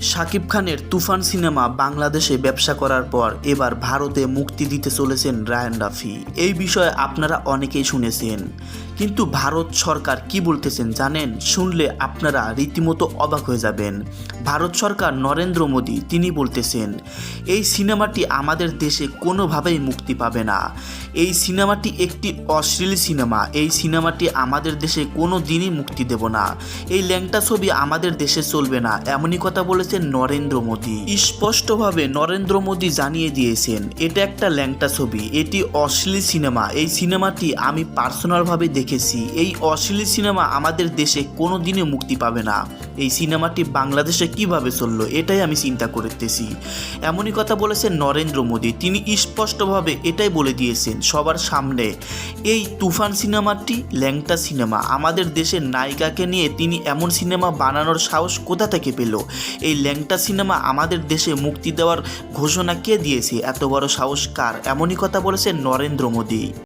শাকিব খানের তুফান সিনেমা বাংলাদেশে ব্যবসা করার পর এবার ভারতে মুক্তি দিতে চলেছেন রায়ান রাফি। এই বিষয়ে আপনারা অনেকেই শুনেছেন, কিন্তু ভারত সরকার কি বলতেছেন জানেন? শুনলে আপনারা রীতিমতো অবাক হয়ে যাবেন। ভারত সরকার নরেন্দ্র মোদী তিনি বলতেছেন এই সিনেমাটি আমাদের দেশে কোনোভাবেই মুক্তি পাবে না। এই সিনেমাটি একটি অশ্লীল সিনেমা। এই সিনেমাটি আমাদের দেশে কোনো দিনই মুক্তি দেব না। এই ল্যাংটা ছবি আমাদের দেশে চলবে না, এমনই কথা বলেছেন নরেন্দ্র মোদী। স্পষ্টভাবে নরেন্দ্র মোদী জানিয়ে দিয়েছেন এটা একটা ল্যাংটা ছবি, এটি অশ্লীল সিনেমা। এই সিনেমাটি আমি পার্সোনালভাবে দেখেছি। এই অশ্লীল সিনেমা আমাদের দেশে কোনো দিনই মুক্তি পাবে না। এই সিনেমাটি বাংলাদেশে কিভাবে চললো এটাই আমি চিন্তা করতেছি, এমনই কথা বলেছেন নরেন্দ্র মোদী। তিনি স্পষ্টভাবে এটাই বলে দিয়েছেন সবার সামনে এই তুফান সিনেমাটি ল্যাংটা সিনেমা। আমাদের দেশের নায়িকাকে নিয়ে তিনি এমন সিনেমা বানানোর সাহস কোথা থেকে পেল? এই ল্যাংটা সিনেমা আমাদের দেশে মুক্তি দেওয়ার ঘোষণা কে দিয়েছে? এত বড় সাহস কার? এমনই কথা বলেছেন নরেন্দ্র মোদী।